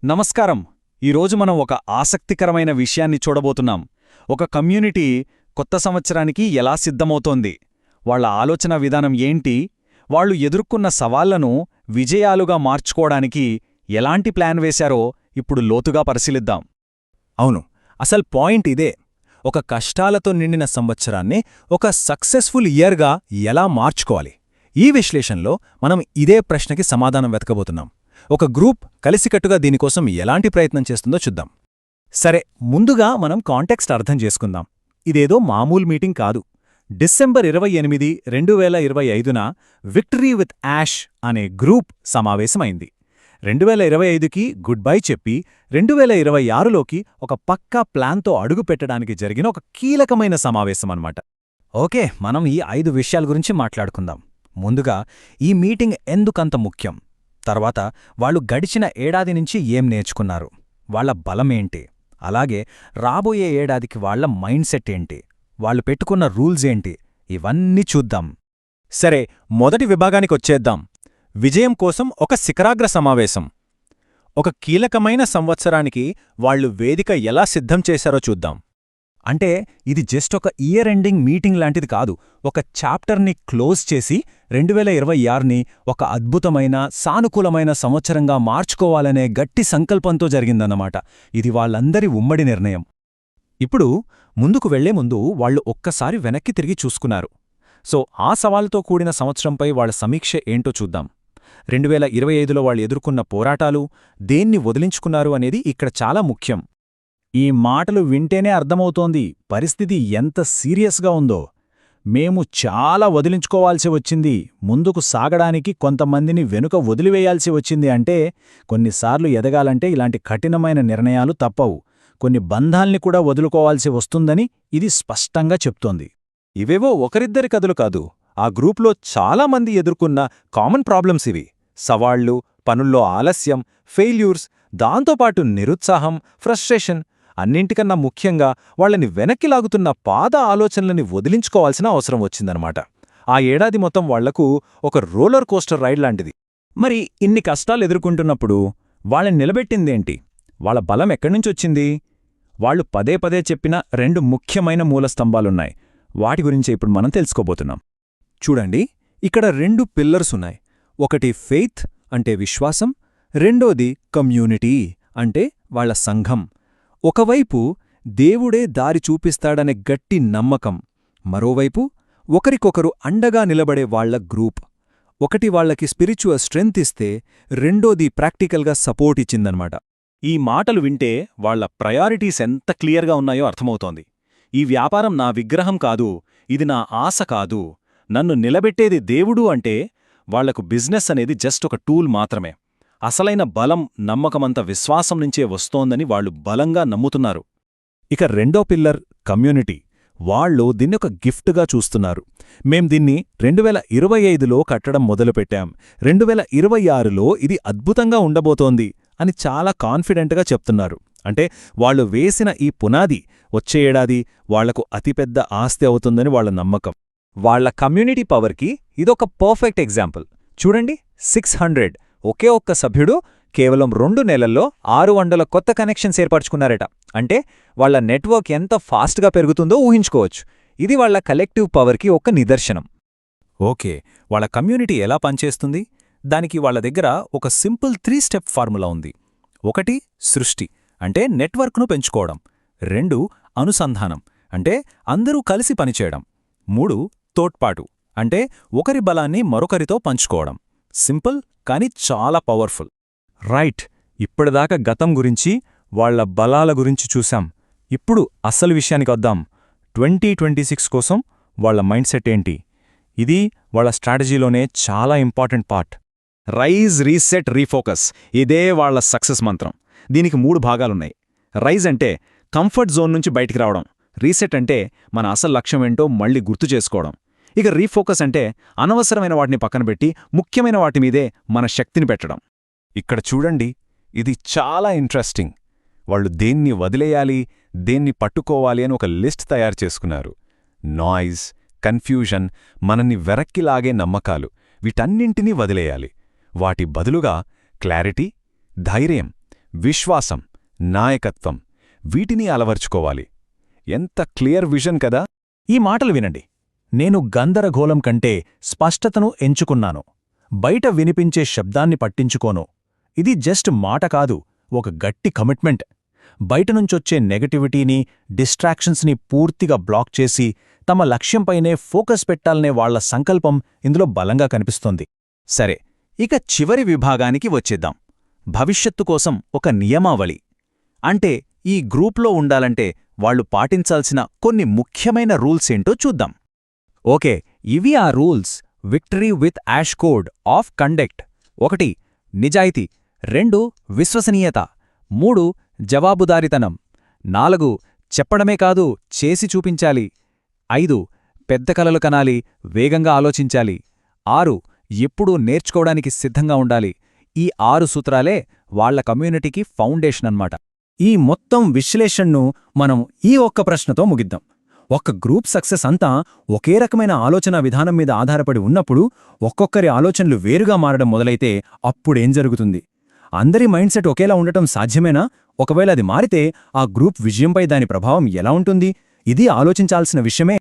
నమస్కారం. ఈరోజు మనం ఒక ఆసక్తికరమైన విషయాన్ని చూడబోతున్నాం. ఒక కమ్యూనిటీ కొత్త సంవత్సరానికి ఎలా సిద్ధమవుతోంది, వాళ్ల ఆలోచన విధానం ఏంటి, వాళ్లు ఎదుర్కొన్న సవాళ్లను విజయాలుగా మార్చుకోవడానికి ఎలాంటి ప్లాన్ వేశారో ఇప్పుడు లోతుగా పరిశీలిద్దాం. అవును, అసలు పాయింట్ ఇదే. ఒక కష్టాలతో నిండిన సంవత్సరాన్ని ఒక సక్సెస్ఫుల్ ఇయర్గా ఎలా మార్చుకోవాలి? ఈ విశ్లేషణలో మనం ఇదే ప్రశ్నకి సమాధానం వెతకబోతున్నాం. ఒక గ్రూప్ కలిసికట్టుగా దీనికోసం ఎలాంటి ప్రయత్నం చేస్తుందో చూద్దాం. సరే, ముందుగా మనం కాంటెక్స్ట్ అర్థం చేసుకుందాం. ఇదేదో మామూలు మీటింగ్ కాదు. డిసెంబర్ 28, 2025న విక్టరీ విత్ యాష్ అనే గ్రూప్ సమావేశమైంది. 2025కి గుడ్ బై చెప్పి 2026లోకి ఒక పక్కా ప్లాన్తో అడుగుపెట్టడానికి జరిగిన ఒక కీలకమైన సమావేశమన్నమాట. ఓకే, మనం ఈ 5 విషయాల గురించి మాట్లాడుకుందాం. ముందుగా, ఈ మీటింగ్ ఎందుకంత ముఖ్యం? తర్వాత వాళ్ళు గడిచిన ఏడాది నుంచి ఏం నేర్చుకున్నారు, వాళ్ల బలమేంటి, అలాగే రాబోయే ఏడాదికి వాళ్ల మైండ్ సెట్ ఏంటి, వాళ్ళు పెట్టుకున్న రూల్స్ ఏంటి, ఇవన్నీ చూద్దాం. సరే, మొదటి విభాగానికొచ్చేద్దాం. విజయం కోసం ఒక శిఖరాగ్ర సమావేశం. ఒక కీలకమైన సంవత్సరానికి వాళ్లు వేదిక ఎలా సిద్ధం చేశారో చూద్దాం. అంటే ఇది జస్ట్ ఒక ఇయర్ ఎండింగ్ మీటింగ్ లాంటిది కాదు. ఒక చాప్టర్ని క్లోజ్ చేసి 2026ని ఒక అద్భుతమైన, సానుకూలమైన సంవత్సరంగా మార్చుకోవాలనే గట్టి సంకల్పంతో జరిగిందన్నమాట. ఇది వాళ్ళందరి ఉమ్మడి నిర్ణయం. ఇప్పుడు ముందుకు వెళ్లే ముందు వాళ్లు ఒక్కసారి వెనక్కి తిరిగి చూసుకున్నారు. సో ఆ సవాలుతో కూడిన సంవత్సరంపై వాళ్ల సమీక్ష ఏంటో చూద్దాం. 2025లో వాళ్ళు ఎదుర్కొన్న పోరాటాలు, దేన్ని వదిలించుకున్నారు అనేది ఇక్కడ చాలా ముఖ్యం. ఈ మాటలు వింటేనే అర్థమవుతోంది పరిస్థితి ఎంత సీరియస్గా ఉందో. మేము చాలా వదిలించుకోవాల్సి వచ్చింది, ముందుకు సాగడానికి కొంతమందిని వెనుక వదిలివేయాల్సి వచ్చింది. అంటే కొన్నిసార్లు ఎదగాలంటే ఇలాంటి కఠినమైన నిర్ణయాలు తప్పవు. కొన్ని బంధాల్ని కూడా వదులుకోవాల్సి వస్తుందని ఇది స్పష్టంగా చెప్తోంది. ఇవేవో ఒకరిద్దరి కథలు కాదు. ఆ గ్రూప్లో చాలామంది ఎదుర్కొన్న కామన్ ప్రాబ్లమ్స్ ఇవి. సవాళ్లు, పనుల్లో ఆలస్యం, ఫెయిల్యూర్స్, దాంతోపాటు నిరుత్సాహం, ఫ్రస్ట్రేషన్. అన్నింటికన్నా ముఖ్యంగా వాళ్లని వెనక్కి లాగుతున్న పాత ఆలోచనలని వదిలించుకోవాల్సిన అవసరం వచ్చిందనమాట. ఆ ఏడాది మొత్తం వాళ్లకు ఒక రోలర్ కోస్టర్ రైడ్ లాంటిది. మరి ఇన్ని కష్టాలు ఎదుర్కొంటున్నప్పుడు వాళ్ళని నిలబెట్టిందేంటి? వాళ్ళ బలం ఎక్కడ్నుంచొచ్చింది? వాళ్లు పదే పదే చెప్పిన 2 ముఖ్యమైన మూలస్తంభాలున్నాయి. వాటి గురించి ఇప్పుడు మనం తెలుసుకోబోతున్నాం. చూడండి, ఇక్కడ 2 పిల్లర్స్ ఉన్నాయి. ఒకటి ఫెయిత్ అంటే విశ్వాసం, రెండోది కమ్యూనిటీ అంటే వాళ్ల సంఘం. ఒకవైపు దేవుడే దారి చూపిస్తాడనే గట్టి నమ్మకం, మరోవైపు ఒకరికొకరు అండగా నిలబడే వాళ్ల గ్రూప్. ఒకటి వాళ్లకి స్పిరిచువల్ స్ట్రెంగ్త్ ఇస్తే, రెండోది ప్రాక్టికల్గా సపోర్ట్ ఇచ్చిందనమాట. ఈ మాటలు వింటే వాళ్ల ప్రయారిటీస్ ఎంత క్లియర్గా ఉన్నాయో అర్థమవుతోంది. ఈ వ్యాపారం నా విగ్రహం కాదు, ఇది నా ఆశ కాదు, నన్ను నిలబెట్టేది దేవుడు అంటే వాళ్లకు బిజినెస్ అనేది జస్ట్ ఒక టూల్ మాత్రమే. అసలైన బలం, నమ్మకమంత విశ్వాసం నుంచే వస్తోందని వాళ్లు బలంగా నమ్ముతున్నారు. ఇక రెండో పిల్లర్ కమ్యూనిటీ. వాళ్లు దీన్నొక గిఫ్ట్గా చూస్తున్నారు. మేం దీన్ని 2025లో కట్టడం మొదలుపెట్టాం, 2026లో ఇది అద్భుతంగా ఉండబోతోంది అని చాలా కాన్ఫిడెంట్గా చెప్తున్నారు. అంటే వాళ్లు వేసిన ఈ పునాది వచ్చే ఏడాది వాళ్లకు అతిపెద్ద ఆస్తి అవుతుందని వాళ్ల నమ్మకం. వాళ్ల కమ్యూనిటీ పవర్కి ఇదొక పర్ఫెక్ట్ ఎగ్జాంపుల్. చూడండి, 600 ఒకే ఒక్క సభ్యుడు కేవలం 2 నెలల్లో 600 కొత్త కనెక్షన్స్ ఏర్పరచుకున్నారట. అంటే వాళ్ల నెట్వర్క్ ఎంత ఫాస్ట్గా పెరుగుతుందో ఊహించుకోవచ్చు. ఇది వాళ్ల కలెక్టివ్ పవర్కి ఒక నిదర్శనం. ఓకే, వాళ్ల కమ్యూనిటీ ఎలా పనిచేస్తుంది? దానికి వాళ్ల దగ్గర ఒక సింపుల్ 3 స్టెప్ ఫార్ములా ఉంది. 1 సృష్టి అంటే నెట్వర్క్ను పెంచుకోవడం. 2 అనుసంధానం అంటే అందరూ కలిసి పనిచేయడం. 3 తోడ్పాటు అంటే ఒకరి బలాన్ని మరొకరితో పంచుకోవడం. సింపుల్ కానీ చాలా పవర్ఫుల్. రైట్, ఇప్పటిదాకా గతం గురించి, వాళ్ల బలాల గురించి చూశాం. ఇప్పుడు అసలు విషయానికొద్దాం. 2026 కోసం వాళ్ల మైండ్ సెట్ ఏంటి? ఇది వాళ్ల స్ట్రాటజీలోనే చాలా important part. Rise, reset, refocus. ఇదే వాళ్ల సక్సెస్ మంత్రం. దీనికి 3 భాగాలున్నాయి. రైజ్ అంటే కంఫర్ట్ జోన్ నుంచి బయటికి రావడం. రీసెట్ అంటే మన అసలు లక్ష్యమేంటో మళ్లీ గుర్తు చేసుకోవడం. ఇక రీఫోకస్ అంటే అనవసరమైన వాటిని పక్కనబెట్టి ముఖ్యమైన వాటి మీదే మన శక్తిని పెట్టడం. ఇక్కడ చూడండి, ఇది చాలా ఇంట్రెస్టింగ్. వాళ్లు దేన్ని వదిలేయాలి, దేన్ని పట్టుకోవాలి అని ఒక లిస్ట్ తయారు చేసుకున్నారు. నాయిస్, కన్ఫ్యూజన్, మనల్ని వెరక్కిలాగే నమ్మకాలు, వీటన్నింటినీ వదిలేయాలి. వాటి బదులుగా క్లారిటీ, ధైర్యం, విశ్వాసం, నాయకత్వం వీటిని అలవర్చుకోవాలి. ఎంత క్లియర్ విజన్ కదా! ఈ మాటలు వినండి. నేను గందరగోళం కంటే స్పష్టతను ఎంచుకున్నాను. బయట వినిపించే శబ్దాన్ని పట్టించుకోను. ఇది జస్ట్ మాట కాదు, ఒక గట్టి కమిట్మెంట్. బయటనుంచొచ్చే నెగటివిటీని, డిస్ట్రాక్షన్స్ని పూర్తిగా బ్లాక్ చేసి తమ లక్ష్యంపైనే ఫోకస్ పెట్టాలనే వాళ్ల సంకల్పం ఇందులో బలంగా కనిపిస్తోంది. సరే, ఇక చివరి విభాగానికి వచ్చేద్దాం. భవిష్యత్తు కోసం ఒక నియమావళి. అంటే ఈ గ్రూప్లో ఉండాలంటే వాళ్లు పాటించాల్సిన కొన్ని ముఖ్యమైన రూల్స్ ఏంటో చూద్దాం. ఓకే, ఇవి ఆ rules. Victory with Ash code of conduct. 1 నిజాయితీ, 2 విశ్వసనీయత, 3 జవాబుదారీతనం, 4 చెప్పడమే కాదు చేసి చూపించాలి, 5 పెద్ద కలలు కనాలి, వేగంగా ఆలోచించాలి, 6 ఎప్పుడూ నేర్చుకోవడానికి సిద్ధంగా ఉండాలి. ఈ 6 సూత్రాలే వాళ్ల కమ్యూనిటీకి ఫౌండేషన్ అన్నమాట. ఈ మొత్తం విశ్లేషణను మనం ఈ ఒక్క ప్రశ్నతో ముగిద్దాం. ఒక గ్రూప్ సక్సెస్ అంతా ఒకే రకమైన ఆలోచనా విధానం మీద ఆధారపడి ఉన్నప్పుడు ఒక్కొక్కరి ఆలోచనలు వేరుగా మారడం మొదలైతే అప్పుడేం జరుగుతుంది? అందరి మైండ్ సెట్ ఒకేలా ఉండటం సాధ్యమేనా? ఒకవేళ అది మారితే ఆ గ్రూప్ విజయంపై దాని ప్రభావం ఎలా ఉంటుంది? ఇది ఆలోచించాల్సిన విషయమే.